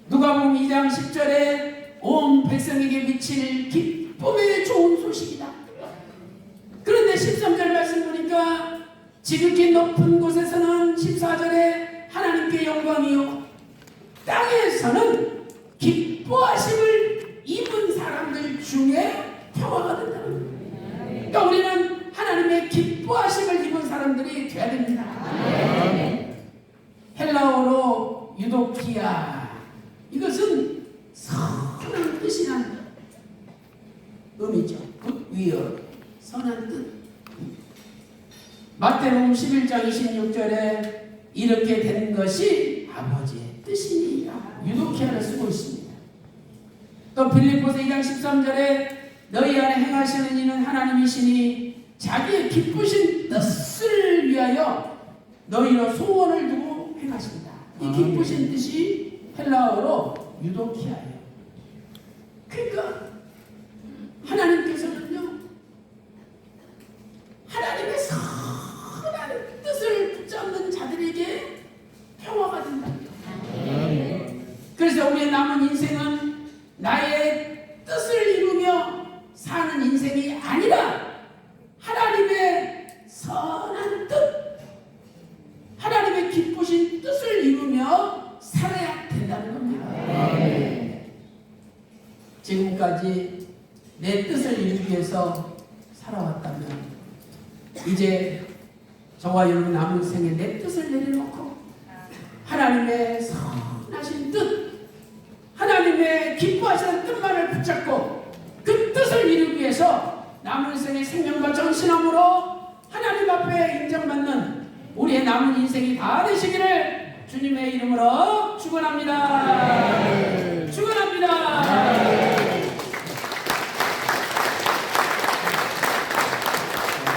누가복음 2장 10절에 온 백성에게 미칠 기쁨의 좋은 소식이다. 그런데 13절 말씀 보니까 지극히 높은 곳에서는 14절에 하나님께 영광이요 땅에서는 기뻐하심을 입은 사람들 중에 평화가 된다는 거예요. 그러니까 우리는 하나님의 기뻐하심을 입은 사람들이 되어야 됩니다. 헬라어로 유도키아. 이것은 선한 뜻이라는 의미죠. 굿위어, 선한 뜻. 마태복음 11장 26절에 이렇게 된 것이 아버지의 뜻이니라. 유도키아를 쓰고 있습니다. 또 빌립보서 2장 13절에 너희 안에 행하시는 이는 하나님이시니 자기의 기쁘신 뜻을 위하여 너희로 소원을 두고 행하신다. 이 기쁘신 뜻이 헬라어로 유도키아예요. 그러니까 하나님께서는요, 하나님의 선한 뜻을 붙잡는 자들에게 평화가 된답니다. 그래서 우리의 남은 인생은 나의 뜻을 이루며 사는 인생이 아니라 하나님의 선한 뜻, 하나님의 기쁘신 뜻을 이루며 살아야 된다는 겁니다. 지금까지 내 뜻을 이루기 위해서 살아왔다면 이제 저와 여러분 남은 생에 내 뜻을 내려놓고 하나님의 선하신 뜻, 하나님의 기뻐하시는 뜻만을 붙잡고 그 뜻을 이루기 위해서 남은 생의 생명과 정신함으로 하나님 앞에 인정받는 우리의 남은 인생이 다 되시기를 주님의 이름으로 축원합니다. 축원합니다.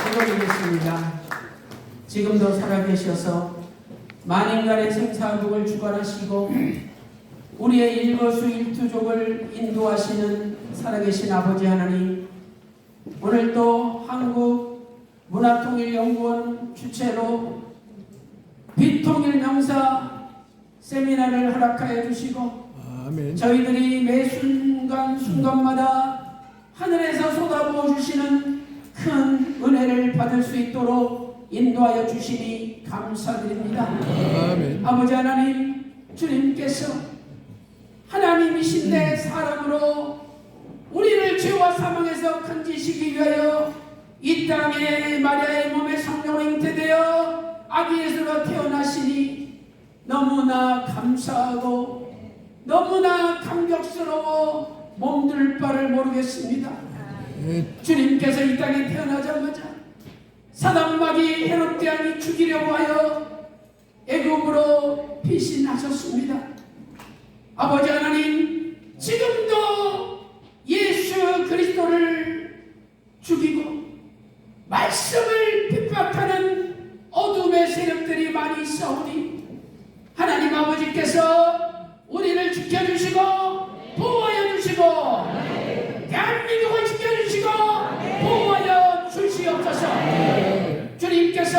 기도드리겠습니다. 지금도 살아계셔서 만인간의 생사복을 주관하시고 우리의 일거수일투족을 인도하시는 살아계신 아버지 하나님, 오늘 또 한국문화통일연구원 주최로 비통일 명사 세미나를 허락하여 주시고 아멘. 저희들이 매 순간마다 하늘에서 쏟아부어 주시는 큰 은혜를 받을 수 있도록 인도하여 주시니 감사드립니다. 아멘. 아버지 하나님, 주님께서 하나님이신데 사람으로 우리를 죄와 사망에서 건지시기 위하여 이 땅에 마리아의 몸에 성령으로 잉태되어 아기 예수로 태어나시니 너무나 감사하고 너무나 감격스러워 몸둘 바를 모르겠습니다. 주님께서 이 땅에 태어나자마자 사단마귀 헤롯 대왕이 죽이려고 하여 애굽으로 피신하셨습니다. 아버지 하나님, 지금도 예수 그리스도를 죽이고 말씀을 핍박하는 어둠의 세력들이 많이 있사오니 하나님 아버지께서 우리를 지켜주시고 보호하여 주시고 대한민국을 지켜주시고 보호하여 주시옵소서. 주님께서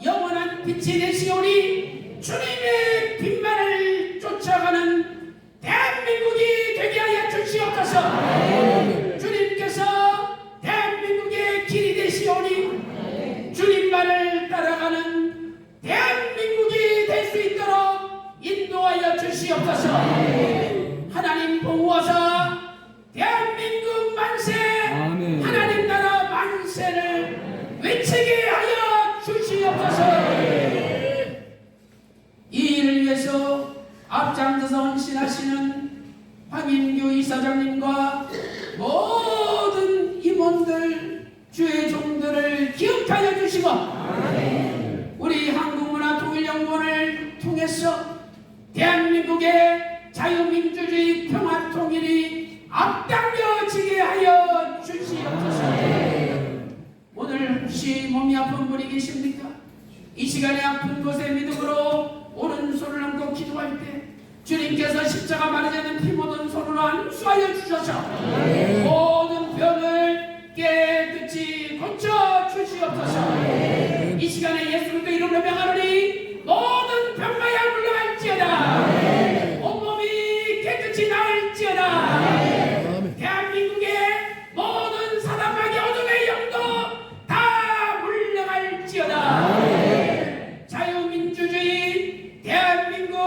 영원한 빛이 되시오니 주님의 빛만을 쫓아가는 대한민국이 되게 하여 주시옵소서. 주님께서 대한민국의 길이 되시오니 주님만을 따라가는 대한민국이 될 수 있도록 인도하여 주시옵소서. 하나님 보호하사 대한민국 만세, 아멘. 하나님 나라 만세를 외치게 하여 주시옵소서. 이 일을 위해서 앞장서서 헌신하시는 황인규 이사장님과 모든 임원들, 주의 종들을 기억하여 주시고 우리 한국문화통일연구원을 통해서 대한민국의 자유민주주의 평화통일이 앞당겨지게 하여 주시옵소서. 오늘 혹시 몸이 아픈 분이 계십니까? 이 시간에 아픈 곳에 믿음으로 오른손을 얹고 기도할 때 주님께서 십자가 마르지 않는 피 묻은 손으로 안수하여 주셔서 모든 병을 깨끗이 고쳐 주시옵소서. 이 시간에 예수 그리스도 이름으로 명하노니 모든 병마야 물러갈지어다. 온몸이 깨끗이 나을지어다. 대한민국의 모든 사단마귀 어둠의 영도 다 물러갈지어다. 자유민주주의 대한민국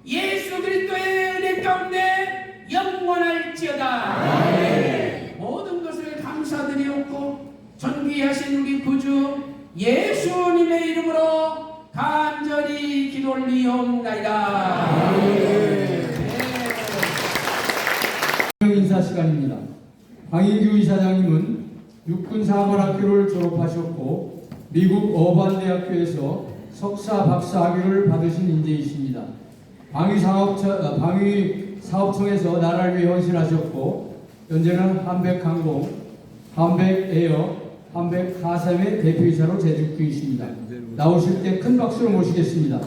예수 그리스도의 은혜 가운데 영원할지어다. 모든 것을 감사드리옵고 존귀하신 우리 구주 예수님의 이름으로 간절히 기도를 올리옵나이다. 인사 시간입니다. 방인규 이사장님은 육군사관학교를 졸업하셨고 미국 어반대학교에서 석사 박사학위를 받으신 인재이십니다. 방위사업청에서 나라를 위해 헌신하셨고 현재는 한백항공, 한백에어, 한백하삼의 대표이사로 재직 중이십니다. 나오실 때 큰 박수로 모시겠습니다.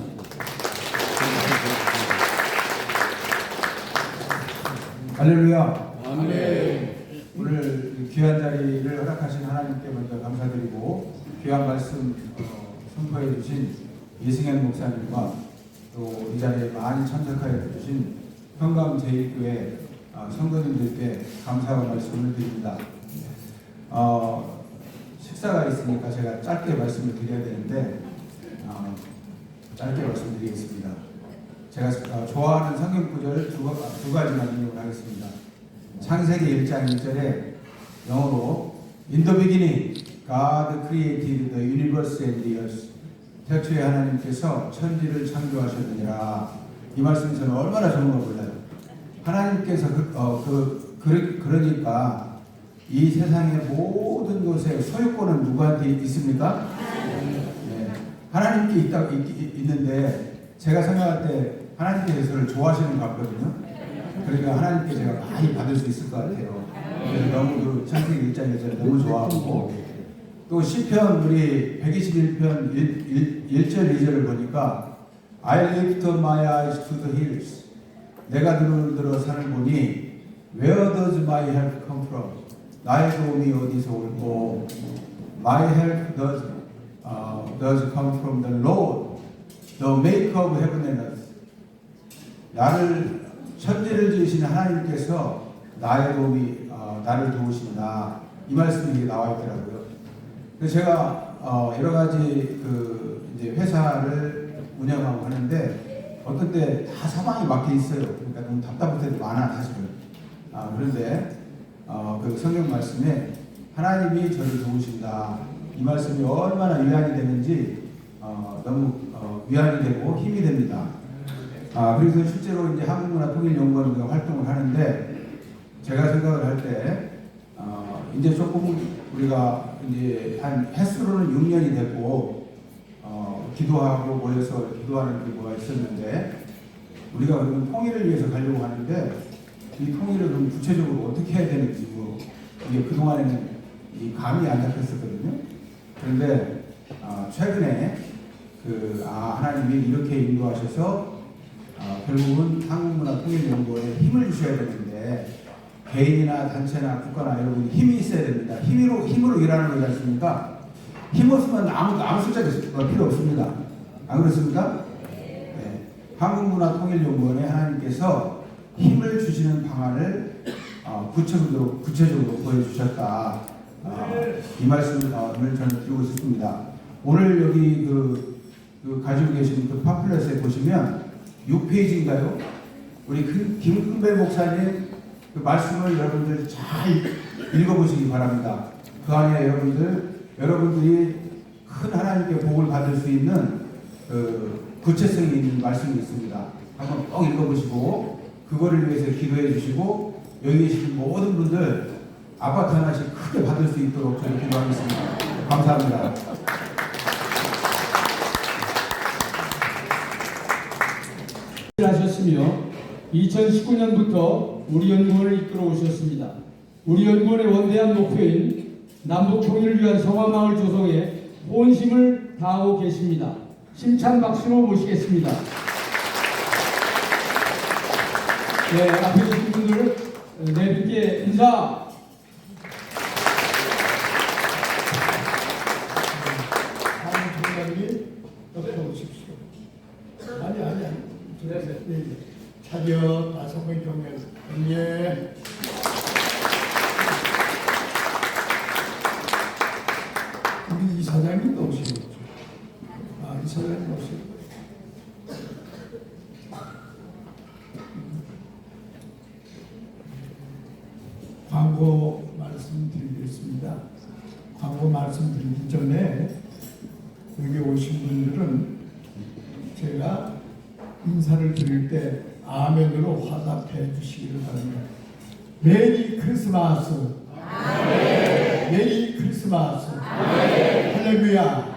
할렐루야. 아멘. 오늘 귀한 자리를 허락하신 하나님께 먼저 감사드리고 귀한 말씀 선포해 주신 이승현 목사님과 또 이 자리에 많이 참석하여 주신 평강 제1교회 성도님들께 감사의 말씀을 드립니다. 식사가 있으니까 제가 짧게 말씀을 드려야 되는데 짧게 말씀드리겠습니다. 제가 좋아하는 성경 구절 두 가지만 인용을 하겠습니다. 창세기 1장 1절에 영어로 In the beginning, God created the universe and the earth. 태초에 하나님께서 천지를 창조하셨느니라. 이 말씀이 저는 얼마나 좋은 걸 몰라요. 하나님께서 그러니까 이 세상의 모든 것의 소유권은 누구한테 있습니까? 네. 하나님께 있는데 제가 생각할 때 하나님께서 저를 좋아하시는 것 같거든요. 그러니까 하나님께 제가 많이 받을 수 있을 것 같아요. 그래서 너무 창세기 1장 1절 너무 좋아하고 또 시편 우리 121편 1절 2절을 보니까 I lift up my eyes to the hills. 내가 눈을 들어 산을 보니 Where does my help come from? 나의 도움이 어디서 올고 My help does come from the Lord, the maker of heaven and earth. 나를 천지를 지으신 하나님께서 나의 도움이 나를 도우신다. 이 말씀이 나와 있더라고요. 그래서 제가 여러 가지 이제 회사를 운영하고 하는데 어떤 때 다 사방이 막혀 있어요. 그러니까 너무 답답할 때도 많아 사실은. 그런데 그 성경 말씀에 하나님이 저를 도우신다. 이 말씀이 얼마나 위안이 되는지 너무 위안이 되고 힘이 됩니다. 그래서 실제로 이제 한국문화통일연구원 활동을 하는데 제가 생각을 할 때 이제 조금 우리가 이제 한 횟수로는 6년이 됐고 기도하고 모여서 기도하는 게 뭐가 있었는데 우리가 그러면 통일을 위해서 가려고 하는데 이 통일을 좀 구체적으로 어떻게 해야 되는지 이게 그동안에는 이 감이 안 잡혔었거든요. 그런데 최근에 하나님이 이렇게 인도하셔서 결국은 한국문화통일연구원에 힘을 주셔야 되는데 개인이나 단체나 국가나 여러분이 힘이 있어야 됩니다. 힘으로 일하는 거지 않습니까? 힘 없으면 아무 숫자가 필요 없습니다. 안 그렇습니까? 네. 한국문화통일연구원에 하나님께서 힘을 주시는 방안을 구체적으로 보여주셨다. 이 말씀을 저는 드리고 싶습니다. 오늘 여기 가지고 계신 파플렛에 보시면 6페이지인가요? 우리 김은배 목사님 그 말씀을 여러분들 잘 읽어보시기 바랍니다. 그 안에 여러분들이 큰 하나님께 복을 받을 수 있는 구체성이 있는 말씀이 있습니다. 한번 꼭 읽어보시고 그거를 위해서 기도해 주시고 여기 계신 모든 분들 아파트 하나씩 크게 받을 수 있도록 저는 기도하겠습니다. 감사합니다. 하셨으며 2019년부터 우리 연구원을 이끌어 오셨습니다. 우리 연구원의 원대한 목표인 남북 통일을 위한 성화마을 조성에 혼심을 다하고 계십니다. 심찬 박수로 모시겠습니다. 네, 앞에 계신 분들 네 분께 인사. 다음 총장님 옆에 오십시오. 아니. 네. 차렷 5번 경례. 예. 우리 이사장님도 오시겠죠. 이사장님 오시고. 광고 말씀드리겠습니다. 광고 말씀드리기 전에 여기 오신 분들은 제가 인사를 드릴 때 아멘으로 화답해 주시기를 바랍니다. 메리 크리스마스. 메리 크리스마스. 할렐루야.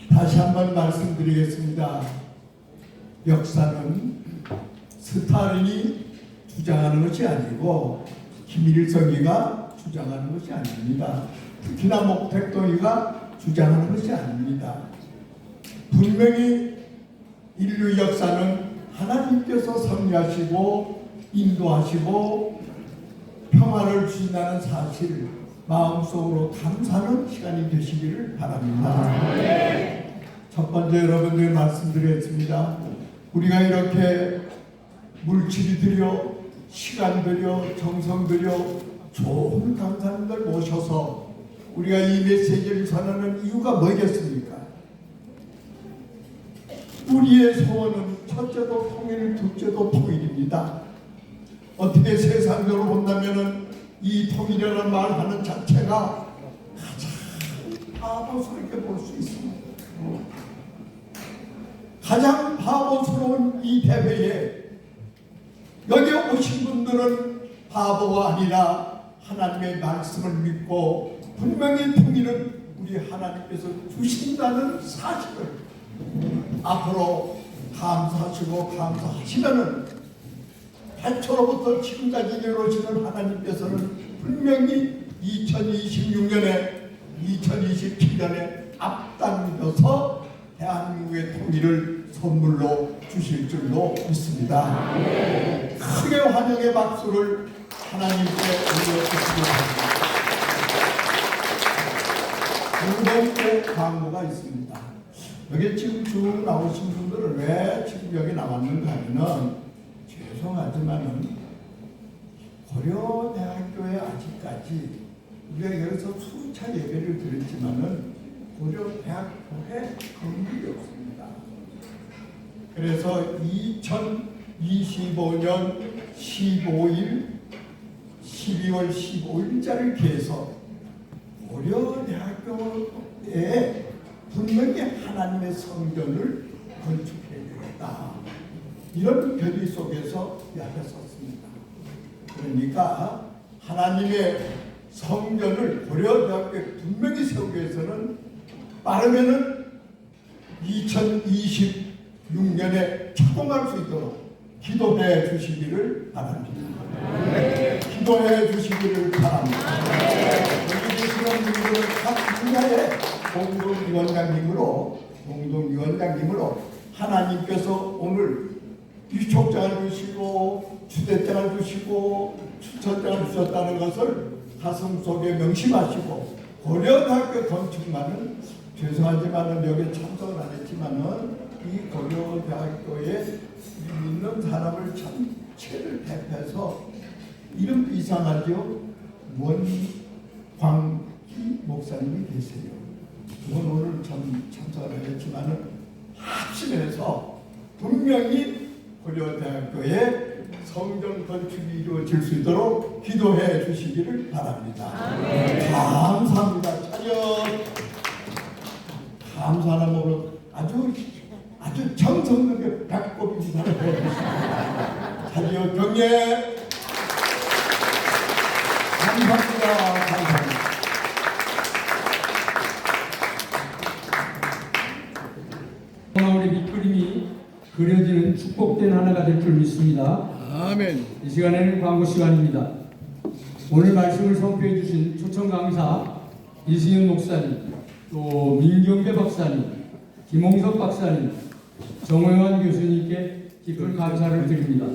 다시 한번 말씀드리겠습니다. 역사는 스탈린이 주장하는 것이 아니고 김일성이가 주장하는 것이 아닙니다. 특히나 목택동이가 주장하는 것이 아닙니다. 분명히 인류 역사는 하나님께서 섭리하시고 인도하시고 평화를 주신다는 사실 마음속으로 감사하는 시간이 되시기를 바랍니다. 첫 번째 여러분들 말씀드렸습니다. 우리가 이렇게 물질이 들여 시간 들여 정성 들여 좋은 강사님들 모셔서 우리가 이 메시지를 전하는 이유가 뭐겠습니까? 우리의 소원은 첫째도 통일, 둘째도 통일입니다. 어떻게 세상적으로 본다면은 이 통일이라는 말하는 자체가 가장 바보스럽게 볼 수 있습니다. 가장 바보스러운 이 대회에 여기 오신 분들은 바보가 아니라 하나님의 말씀을 믿고 분명히 통일은 우리 하나님께서 주신다는 사실을 앞으로 감사하시고 감사하시면은 태초로부터 지금까지 이루어지는 하나님께서는 분명히 2026년에 2027년에 앞당겨서 대한민국의 통일을 선물로 주실 줄로 믿습니다. 크게 환영의 박수를 하나님께 올려주시기 바랍니다. 두 번째 광고가 있습니다. 여기 지금 쭉 나오신 분들은 왜 지금 여기 나왔는가 하면은 죄송하지만은 고려대학교에 아직까지 우리가 여기서 수차 예배를 드렸지만은 고려대학교에 건물이 없습니다. 그래서 2025년 15일 12월 15일자를 기해서 고려대학교에 분명히 하나님의 성전을 건축해야 되겠다. 이런 결의 속에서 약을 썼습니다. 그러니까 하나님의 성전을 고려대학교에 분명히 세우기 위해서는 빠르면은 2026년에 착공할 수 있도록 기도해 주시기를 바랍니다. 기도해 주시기를 바랍니다. 여기 계시는 분들은 각 분야의 공동위원장님으로 하나님께서 오늘 유촉장을 주시고 추대장을 주시고 추천장을 주셨다는 것을 가슴 속에 명심하시고 고려대학교 건축만은 죄송하지만은 여기 참석을 안 했지만은 이 고려대학교에 믿는 사람을 전체를 대표해서 이름도 이상하죠. 원광기 목사님이 계세요. 그건 오늘 참석을 안 했지만은 합심해서 분명히 고려대학교에 성전 건축이 이루어질 수 있도록 기도해 주시기를 바랍니다. 감사합니다. 차렷. 감사하는 마음으로 아주 정성스럽게 배꼽 인사를 해주십니다. 차렷 경례. 감사합니다. 감사합니다. 우리 밑그림이 그려지는 축복된 하나가 될 줄 믿습니다. 아멘. 이 시간에는 광고 시간입니다. 오늘 말씀을 선포해 주신 초청 강사 이승현 목사님, 또 민경배 박사님, 김홍석 박사님, 정호연 교수님께 깊은 감사를 드립니다.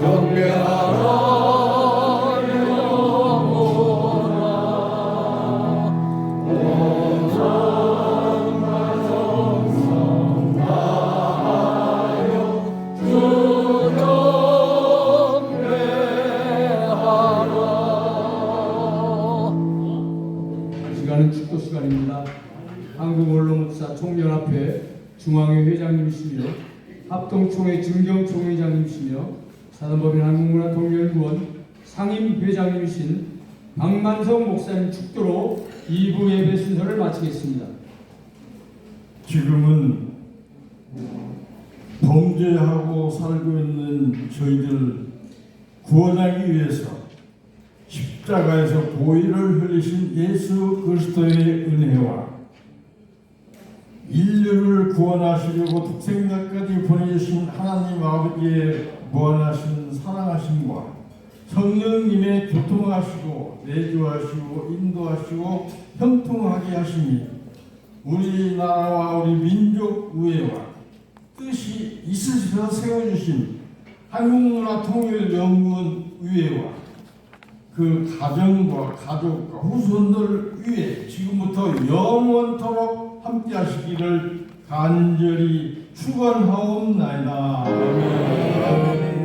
경배하라 시간입니다. 한국언론목사 총연합회 중앙회 회장님이시며 합동총회 증경총회장님이시며 사단법인 한국문화통일연구원 상임회장님이신 박만성 목사님 축도로 2부 예배 순서를 마치겠습니다. 지금은 범죄하고 살고 있는 저희들 구원하기 위해서 십자가에서 보혈을 흘리신 예수 그리스도의 은혜와 인류를 구원하시려고 독생자까지 보내주신 하나님 아버지의 무한하신 사랑하심과 성령님의 교통하시고 내주하시고 인도하시고 형통하게 하심이 우리나라와 우리 민족 의회와 뜻이 있으셔서 세워주신 한국문화통일연구원 의회와 그 가정과 가족과 후손들을 위해 지금부터 영원토록 함께 하시기를 간절히 축원하옵나이다. 아멘.